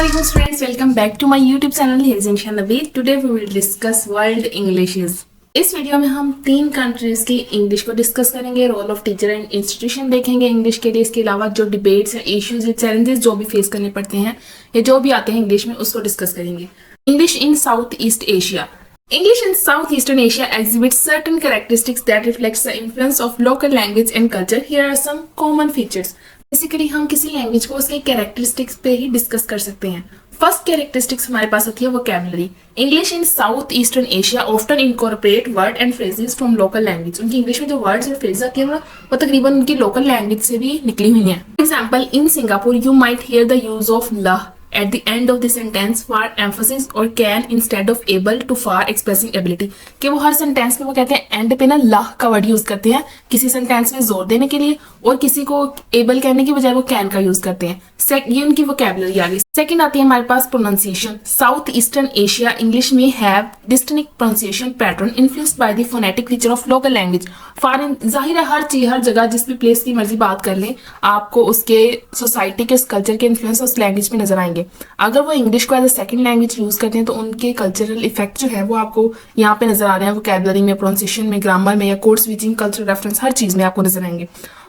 Assalamualaikum students, welcome back to my YouTube channel. Here is Insha Naveed. Today we will discuss world Englishes. इस video में हम 3 countries की English को discuss करेंगे, role of teacher and institution देखेंगे English के लिए। इसके अलावा जो डिबेट्स है, इश्यूज, चैलेंजेस जो भी फेस करने पड़ते हैं या जो भी आते हैं इंग्लिश में, उसको डिस्कस करेंगे। English in south east Asia. English in Southeastern Asia exhibits certain characteristics that reflects the influence of local language and culture. Here are some common features. Basically हम किसी लैंग्वेज को उसके कैरेक्टरिस्टिक्स पे ही discuss कर सकते हैं। First characteristics हमारे पास आती है vocabulary. English in south eastern Asia often incorporate word and phrases from local language. उनकी इंग्लिश में जो वर्ड्स और फ्रेजेस आती है वो तकरीबन उनकी लोकल लैंग्वेज से भी निकली हुई हैं। For example, in Singapore you might here the use of लह at the end of the sentence for emphasis or can instead of able to for expressing ability। कि वो हर सेंटेंस में वो कहते हैं एंड पे ना लह का वर्ड यूज करते हैं किसी सेंटेंस में जोर देने के लिए, और किसी को एबल कहने की बजाय वो कैन का यूज करते हैं। ये उनकी वोकैबुलरी आ गई। सेकंड आती है हमारे पास pronunciation. South eastern Asia English में have distinct pronunciation pattern influenced by the phonetic feature of local language. Foreign जाहिर है हर जगह जिस भी प्लेस की मर्जी बात कर लें, आपको उसके सोसाइटी के, उस कल्चर के इन्फ्लुएंस उस लैंग्वेज में नजर आएंगे। अगर वो इंग्लिश को as a second language use करते हैं तो उनके कल्चरल इफेक्ट जो है वो आपको यहाँ पे नजर आ रहे हैं, वोकैबुलरी में, प्रोनाउंसिएशन में, ग्रामर में, या कोड स्विचिंग, कल्चरल रेफरेंस, हर चीज में आपको नजर आएंगे।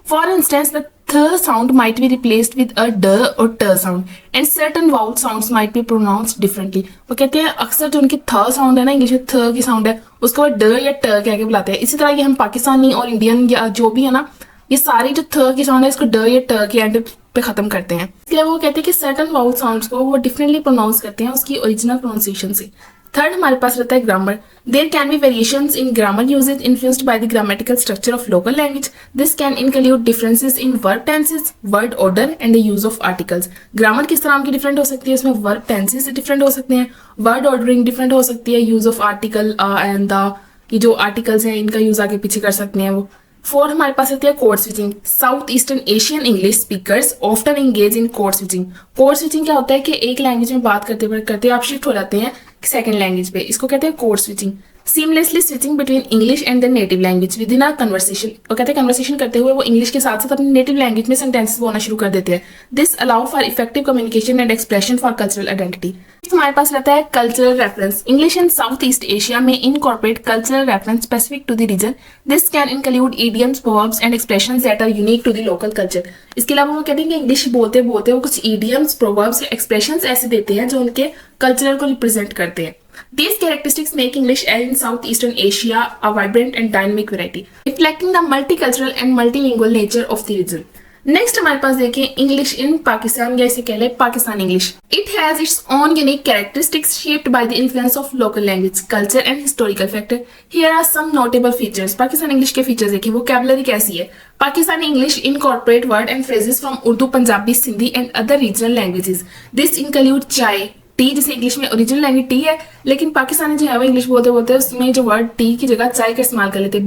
For instance the th sound might be replaced with a d or t sound and certain vowel sounds might be pronounced differently। वो कहते हैं अक्सर जो उनकी th साउंड है ना, इंग्लिश में th की साउंड है, उसको वो d या t कह के बुलाते हैं। इसी तरह ये हम पाकिस्तानी और इंडियन या जो भी है ना, ये सारी जो th की साउंड है इसको d या t के एंड पे खत्म करते हैं। इसके लिए वो कहते हैं कि सर्टन वाउल साउंड्स को वो डिफरेंटली प्रोनाउंस करते हैं उसकी ओरिजिनल प्रोनाउंसिएशन से। थर्ड हमारे पास रहता है grammar. There can be variations in grammar usage influenced by the grammatical structure of local language. This can include differences in verb tenses, word order and the use of articles. Grammar किस तरह की different हो सकती है, इसमें verb tenses different हो सकते हैं, वर्ड ऑर्डरिंग डिफरेंट हो सकती है, use of article and the, ये जो आर्टिकल्स हैं इनका यूज आगे पीछे कर सकते हैं वो। फोर्थ हमारे पास आती है code switching. South eastern Asian English speakers often engage in code switching. Code switching क्या होता है कि एक लैंग्वेज में बात करते करते आप शिफ्ट हो जाते हैं सेकंड लैंग्वेज पे, इसको कहते हैं code switching. Seamlessly switching between English and the native language with in a conversation. वो कहते हैं कन्वर्सेशन करते हुए वो इंग्लिश के साथ साथ अपनी नेटिव लैंग्वेज में सेंटेंसेस बोलना शुरू कर देते हैं। This allow for effective communication and expression for cultural identity. हमारे पास रहता है cultural reference. English in south east Asia में incorporate cultural reference specific to the region. This can include idioms, proverbs and expressions that are unique to the local culture. इसके अलावा वो कहते हैं कि इंग्लिश बोलते बोलते वो कुछ इडियम्स, प्रोवर्ब्स, एक्सप्रेशंस ऐसे देते हैं जो उनके कल्चर को रिप्रेजेंट करते हैं। These characteristics make English in Southeastern Asia a vibrant and dynamic variety, reflecting the multicultural and multilingual nature of the region. Next हमारे पास देखें इंग्लिश इन पाकिस्तान, या इसे कह लें Pakistan English. It has its own unique characteristics shaped by the influence of local language, culture and historical factor. Here are some notable features. Pakistan English के features देखें। Vocabulary कैसी है? Pakistani English incorporate word and phrases from Urdu, Punjabi, Sindhi and other regional languages. This include chai, tea, जैसे English में original language tea है, लेकिन पाकिस्तानी जो है वो इंग्लिश बोलते बोलते उसमें जो वर्ड टी की जगह चाय का इस्तेमाल कर लेते हैं।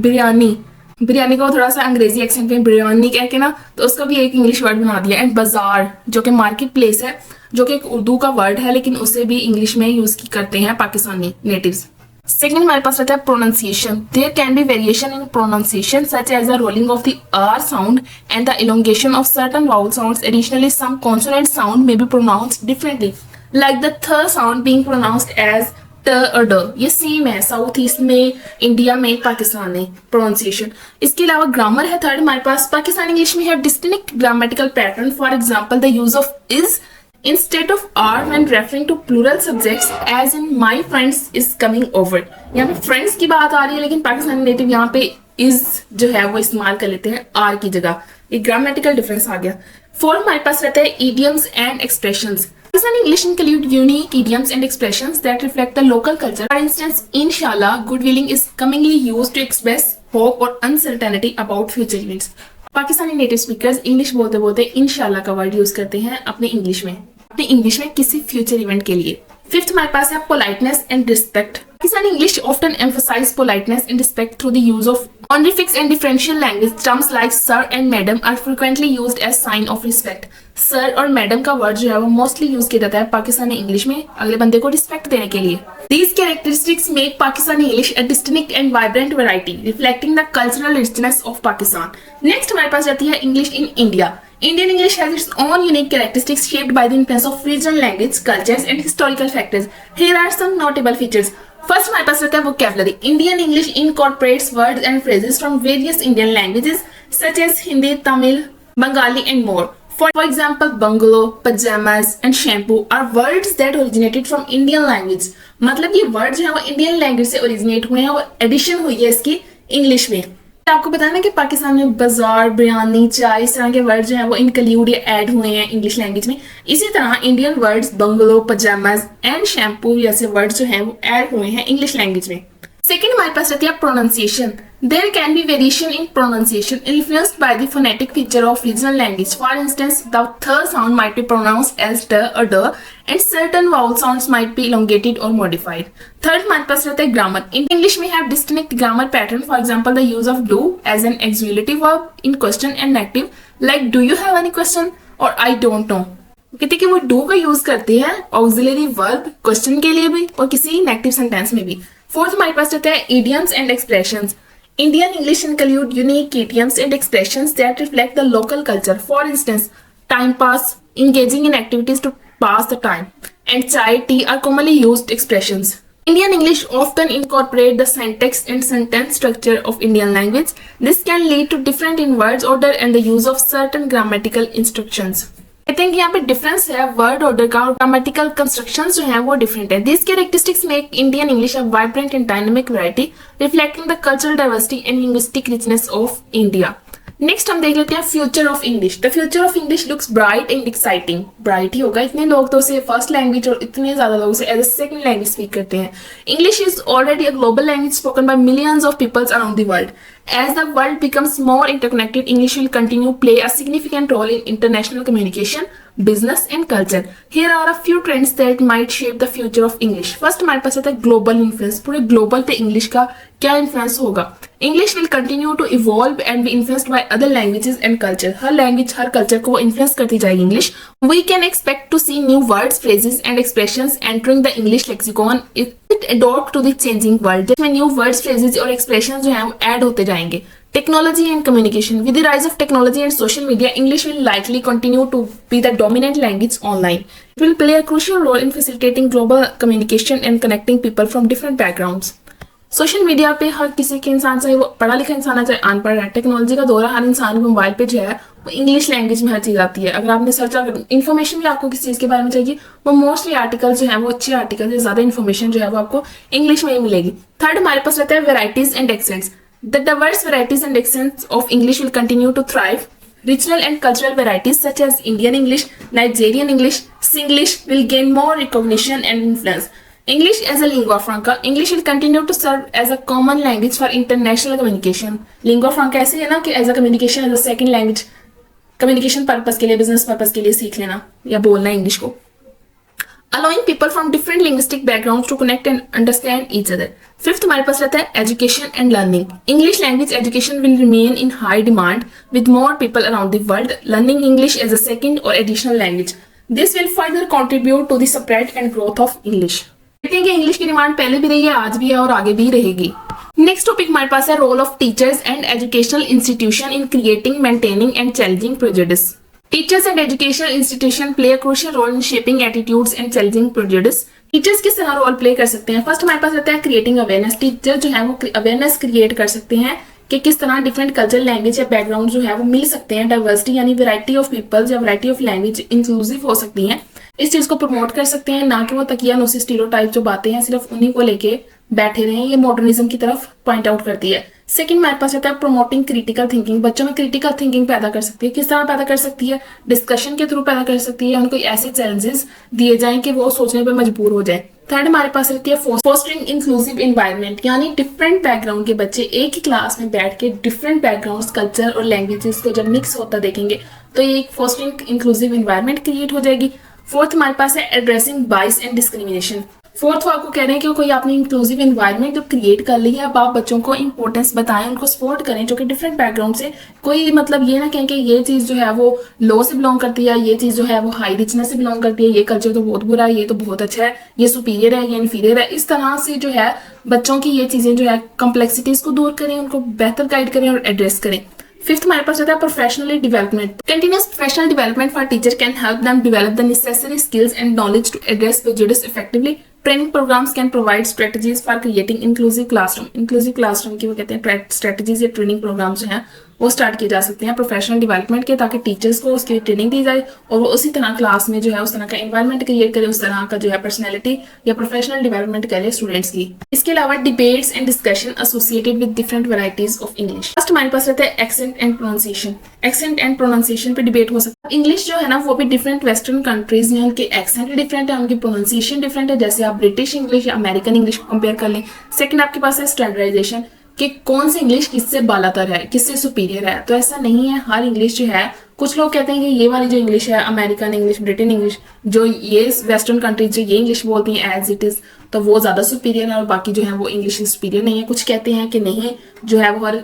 बिरयानी को थोड़ा सा अंग्रेजी एक्सेंट में बिरयानी कह के ना, तो उसका भी एक इंग्लिश वर्ड बना दिया। एंड बाजार जो कि मार्केट प्लेस है, जो कि एक उर्दू का वर्ड है, लेकिन उसे भी इंग्लिश में यूज करते हैं पाकिस्तानी नेटिव्स। सेकंड हमारे पास रहता है pronunciation. There can be variation in pronunciation such as the rolling of the R sound and the elongation of certain vowel sounds. Additionally some consonant sound may be pronounced differently, like the th sound being pronounced as ट और ड। ये same है south east में, India में, पाकिस्तान में pronunciation. इसके अलावा ग्रामर है थर्ड हमारे पास। पाकिस्तान इंग्लिश में है distinct grammatical pattern. For example, the use of is instead of are when referring to plural subjects as in my friends is coming over। यहाँ पे friends की बात आ रही है, लेकिन पाकिस्तानी नेटिव यहाँ पे is जो है वो इस्तेमाल कर लेते हैं are की जगह। ये ग्रामेटिकल डिफरेंस आ गया। फोर्थ हमारे पास रहता है idioms and expressions। Pakistani English include unique idioms and expressions that reflect the local culture. For instance, inshallah, good willing is commonly used to express hope or uncertainty about future events. Pakistani native speakers English बोलते बोलते इंशाल्लाह का word use करते हैं अपने English में किसी future event के लिए। फिफ्थ हमारे पास है politeness and respect. Pakistani English often emphasise politeness and respect through the use of honorifics and differential language terms like sir and madam are frequently used as sign of respect। Sir और madam का word जो है वो mostly use किया जाता है Pakistani English में अगले बंदे को रिस्पेक्ट देने के लिए। These characteristics make Pakistani English a distinct and vibrant variety, reflecting the cultural richness of Pakistan. Next हमारे पास जाती है English in India. Indian English has its own unique characteristics shaped by the influence of regional language, cultures, and historical factors. Here are some notable features. First हमारे पास रहता है vocabulary. Indian English incorporates words and phrases from various Indian languages such as Hindi, Tamil, Bengali, and more. For example, bungalow, pajamas, and shampoo are words that originated from Indian language. मतलब ये words जो है वो Indian language से originate हुए हैं और addition हुई है इसकी English में. आपको बताया ना कि पाकिस्तान में बाजार, बिरयानी, चाय, इस तरह के वर्ड जो हैं वो इंक्लूड या ऐड हुए हैं इंग्लिश लैंग्वेज में. इसी तरह Indian words bungalow, pyjamas and shampoo जैसे वर्ड्स जो हैं वो ऐड हुए हैं इंग्लिश लैंग्वेज में. सेकेंड हमारे पास रहती है pronunciation. There can be variation in pronunciation influenced by the phonetic feature of regional language. For instance, the th sound might be pronounced as d or d and certain vowel sounds might be elongated or modified. Third हमारे पास रहता है grammar. In English में have distinct grammar pattern. For example, the use of do as an auxiliary verb in question and negative, like do you have any question और I don't know. कहते हैं कि वो डू का use करते हैं auxiliary verb question के लिए भी और किसी नेगेटिव सेंटेंस में भी. फोर्थ हमारे पास रहता है idioms and expressions. Indian English include unique idioms and expressions that reflect the local culture. For instance, time pass, engaging in activities to pass the time, and chai, tea are commonly used expressions. Indian English often incorporate the syntax and sentence structure of Indian language. This can lead to different in words order and the use of certain grammatical instructions. I think यहाँ पे difference है word order का और grammatical constructions जो हैं वो different है. This characteristics make Indian English a vibrant and dynamic variety reflecting the cultural diversity and linguistic richness of India. Next हम देख लेते हैं future of English. The future of English looks bright and exciting. Bright ही होगा, इतने लोग तो उसे फर्स्ट लैंग्वेज और इतने ज्यादा लोग उसे as a second language speak करते हैं. English is already a global language spoken by millions of peoples around the world. As the world becomes more interconnected, English will continue to play a significant role in international communication, business and culture. Here are a few trends that might shape the future of English. First हमारे पास आता है global influence. पूरे global पे English का क्या influence होगा? English will continue to evolve and be influenced by other languages and culture. Her language, her culture को वो influence करती जाएगी English. We can expect to see new words, phrases and expressions entering the English lexicon if it adapt to the changing world. जिसमें new words, phrases और expressions जो हैं वो add होते जाएंगे. Technology and communication. With the rise of technology and social media, English will likely continue to be the dominant language online. It will play a crucial role in facilitating global communication and connecting people from different backgrounds. Social media पे हर किसी के इंसान, चाहे वो पढ़ा लिखा इंसान है चाहे अनपढ़ है, टेक्नोलॉजी का दौर है, हर इंसान के मोबाइल पे जो है वो इंग्लिश लैंग्वेज में हर चीज़ आती है. अगर आपने सर्च, अगर इन्फॉर्मेशन भी आपको किसी चीज़ के बारे में चाहिए, वो मोस्टली आर्टिकल जो है वो अच्छे आर्टिकल से ज़्यादा इन्फॉर्मेशन जो है वो आपको इंग्लिश में ही मिलेगी. थर्ड हमारे पास रहता है varieties and accents. The diverse varieties and accents of English will continue to thrive. Regional and cultural varieties such as Indian English, Nigerian English, Singlish will gain more recognition and influence. English as a lingua franca. English will continue to serve as a common language for international communication. Lingua franca ऐसे है ना कि as a communication, as a second language, communication purpose के लिए, business purpose के लिए सीख लेना या बोलना इंग्लिश को. Allowing people from different linguistic backgrounds to connect and understand each other. Fifth हमारे पास रहता है education and learning. English language education will remain in high demand with more people around the world learning English as a second or additional language. This will further contribute to the spread and growth of English. कहते हैं कि English की demand पहले भी रही है, आज भी है और आगे भी रहेगी. नेक्स्ट टॉपिक हमारे पास है role of teachers and educational institution in creating, maintaining and challenging prejudice. Teachers and educational institutions play a crucial role in shaping attitudes and challenging prejudice. Teachers किस तरह रोल प्ले कर सकते हैं? First हमारे पास रहता है क्रिएटिंग अवेयरनेस. टीचर जो है वो अवेयरनेस क्रिएट कर सकते हैं कि किस तरह डिफरेंट कल्चर, लैंग्वेज या बैकग्राउंड जो है वो मिल सकते हैं. डाइवर्सिटी यानी वैरायटी ऑफ पीपल्स या वैरायटी ऑफ लैंग्वेज इंक्लूसिव हो सकती हैं. इस चीज को प्रमोट कर सकते हैं, ना कि वो तकिया नुसी स्टीरियोटाइप जो बातें हैं सिर्फ उन्हीं को लेके बैठे रहे. ये मॉडर्निज्म की तरफ पॉइंट आउट करती है. सेकंड हमारे पास रहता है प्रोमोटिंग क्रिटिकल थिंकिंग. बच्चों में क्रिटिकल थिंकिंग पैदा कर सकती है. किस तरह पैदा कर सकती है? डिस्कशन के थ्रू पैदा कर सकती है. उनको ऐसे चैलेंजेस दिए जाएं कि वो सोचने पर मजबूर हो जाए. थर्ड हमारे पास रहती है फोस्टरिंग इंक्लूसिव एनवायरनमेंट, यानी डिफरेंट बैकग्राउंड के बच्चे एक ही क्लास में बैठ के डिफरेंट बैकग्राउंड्स, कल्चर और लैंग्वेजेस को जब मिक्स होता देखेंगे तो ये एक फोस्टरिंग इंक्लूसिव एनवायरनमेंट क्रिएट हो जाएगी. फोर्थ हमारे पास है एड्रेसिंग बाइस एंड डिस्क्रिमिनेशन. फोर्थ आपको कह रहे हैं कि कोई आपने इंक्लूसिव एनवायरनमेंट जो क्रिएट कर ली है, अब आप बच्चों को इंपॉर्टेंस बताएं, उनको सपोर्ट करें जो कि डिफरेंट बैकग्राउंड से. कोई मतलब ये ना कहें कि ये चीज़ जो है वो लो से बिलोंग करती है, ये चीज़ जो है वो हाई रिचनेस से बिलोंग करती है, ये कल्चर तो बहुत बुरा है, ये तो बहुत अच्छा है, ये सुपीरियर है, ये इन्फीरियर है. इस तरह से जो है बच्चों की ये चीज़ें जो है कॉम्प्लेक्सिटीज़ को दूर करें, उनको बेहतर गाइड करें और एड्रेस करें. फिफ्थ हमारे पास होता है professionally development. Continuous professional development for teacher can help them develop the necessary skills and knowledge to address prejudice effectively. Training programs can provide strategies for creating inclusive classroom. Inclusive classroom की वो कहते हैं strategies या training programme जो हैं वो start किए जा सकते हैं प्रोफेशनल डेवलपमेंट के, ताकि टीचर्स को उसकी ट्रेनिंग दी जाए और वो उसी तरह क्लास में जो है उस तरह का एनवायरनमेंट क्रिएट करे, उस तरह का जो है पर्सनैलिटी या प्रोफेशनल डेवलपमेंट करे स्टूडेंट्स की। इसके अलावा debates and discussion associated with different varieties of English. First हमारे पास रहता है accent and pronunciation. Accent and pronunciation पे डिबेट हो सकता है। इंग्लिश जो है ना वो भी डिफरेंट वेस्टर्न कंट्रीज में उनके एक्सेंट डिफरेंट है, उनकी प्रोनाउंसिएशन डिफरेंट है। जैसे आप ब्रिटिश इंग्लिश या अमेरिकन इंग्लिश को कंपेयर कर लें। सेकंड आपके पास है स्टैंडर्डाइजेशन कि कौन सी इंग्लिश किससे बालातर है, किससे सुपीरियर है। तो ऐसा नहीं है, हर इंग्लिश जो है, कुछ लोग कहते हैं कि ये वाली जो इंग्लिश है अमेरिकन इंग्लिश, ब्रिटेन इंग्लिश, जो ये वेस्टर्न कंट्रीज जो ये इंग्लिश बोलती हैं एज इट इज, तो वो ज़्यादा सुपीरियर है और बाकी जो है वो इंग्लिश सुपीरियर नहीं है। कुछ कहते हैं कि नहीं, जो है वो हर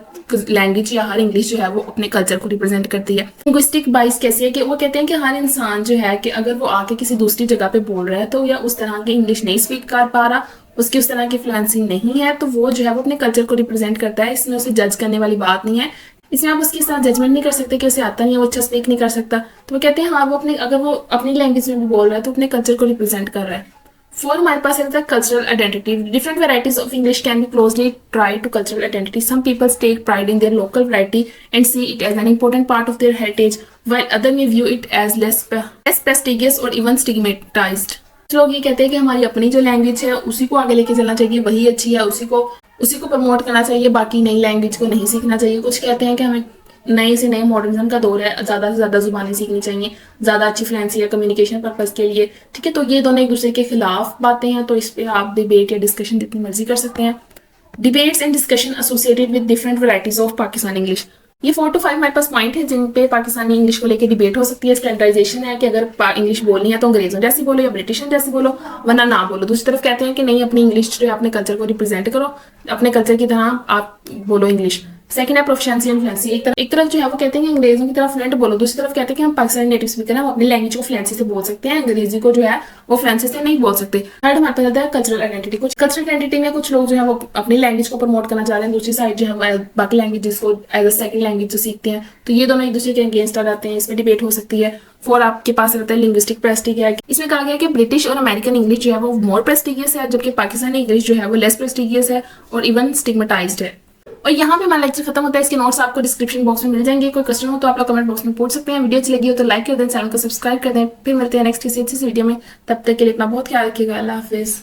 लैंग्वेज या हर इंग्लिश जो है वो अपने कल्चर को रिप्रेजेंट करती है। लिंग्विस्टिक बाइस कैसी है कि वो कहते हैं कि हर इंसान जो है कि अगर वो आके किसी दूसरी जगह पे बोल रहा है तो या उस तरह की इंग्लिश नहीं स्पीक कर पा रहा, उसकी उस तरह की फ्लुएंसी नहीं है, तो वो जो है वो अपने कल्चर को रिप्रेजेंट करता है। इसमें उसे जज करने वाली बात नहीं है। इसमें आप उसके साथ जजमेंट नहीं कर सकते कि उसे आता नहीं है, वो अच्छा स्पीक नहीं कर सकता। तो वो कहते हैं हाँ, वो अपने अगर वो अपनी लैंग्वेज में भी बोल रहा है तो अपने कल्चर को रिप्रेजेंट कर रहा है। फोर हमारे पास है cultural identity. Different varieties of English can be closely tied to cultural identity. Some peoples take pride in their local variety and see it as an important part of their heritage, while other may view it as less prestigious और even stigmatized. लोग ये कहते हैं कि हमारी अपनी जो language है उसी को आगे लेके चलना चाहिए, वही अच्छी है, उसी को प्रमोट करना चाहिए, बाकी नई लैंग्वेज को नहीं सीखना चाहिए। कुछ कहते हैं कि हमें नए से नए मॉडर्निज्म का दौर है, ज़्यादा से ज़्यादा जुबानें सीखनी चाहिए, ज़्यादा अच्छी फ्लुएंसी या कम्युनिकेशन पर्पज़ के लिए। ठीक है, तो ये दोनों एक दूसरे के खिलाफ बातें हैं, तो इस पर आप डिबेट या डिस्कशन जितनी मर्जी कर सकते हैं। Debates and discussion associated with different varieties of Pakistani English. ये 4 to 5 हमारे पास पॉइंट है जिन पे पाकिस्तानी इंग्लिश को लेकर डिबेट हो सकती है। स्टैंडर्डाइजेशन है कि अगर इंग्लिश बोलनी है तो अंग्रेजों जैसी बोलो या ब्रिटिशन जैसी बोलो, वरना ना बोलो। दूसरी तरफ कहते हैं कि नहीं, अपनी इंग्लिश जो है अपने कल्चर को रिप्रेजेंट करो, अपने कल्चर की तरह आप बोलो इंग्लिश। सेकंड है प्रोफिशिएंसी एंड फ्लुएंसी। एक तरफ जो है वो कहते हैं कि अंग्रेजों की तरह फ्लुएंट बोलो, दूसरी तरफ कहते हैं कि हम पाकिस्तानी नेटिव स्पीकर हैं, हम अपनी लैंग्वेज को फ्लुएंसी से बोल सकते हैं, अंग्रेजी को जो है वो फ्लुएंसी से नहीं बोल सकते। थर्ड हमारे पास आता है कल्चरल आइडेंटिटी। कुछ कल्चरल आइडेंटिटी में कुछ लोग जो है वो अपनी लैंग्वेज को प्रमोट करना चाह रहे हैं, दूसरी साइड जो है बाकी लैंग्वेजेस को एज अ सेकंड लैंग्वेज जो सीखते हैं, तो ये दोनों एक दूसरे के अगेंस्ट आ जाते हैं। इसमें डिबेट हो सकती है। फोर आपके पास रहता है लिंग्विस्टिक प्रेस्टिज है। इसमें कहा गया कि ब्रिटिश और अमेरिकन इंग्लिश जो है वो मोर प्रेस्टिजियस है, जबकि पाकिस्तानी इंग्लिश जो है वो लेस प्रेस्टिजियस है और इवन स्टिग्मेटाइज्ड है। और यहाँ पे हमारा लेक्चर खत्म होता है। इसके नोट्स आपको डिस्क्रिप्शन बॉक्स में मिल जाएंगे। कोई क्वेश्चन हो तो आप लोग कमेंट बॉक्स में पूछ सकते हैं। वीडियो अच्छी लगी हो तो लाइक कर दें, चैनल को सब्सक्राइब कर दें। फिर मिलते हैं नेक्स्ट किसी अच्छी वीडियो में। तब तक के लिए अपना बहुत ख्याल रखिएगा। अल्लाह हाफिज़।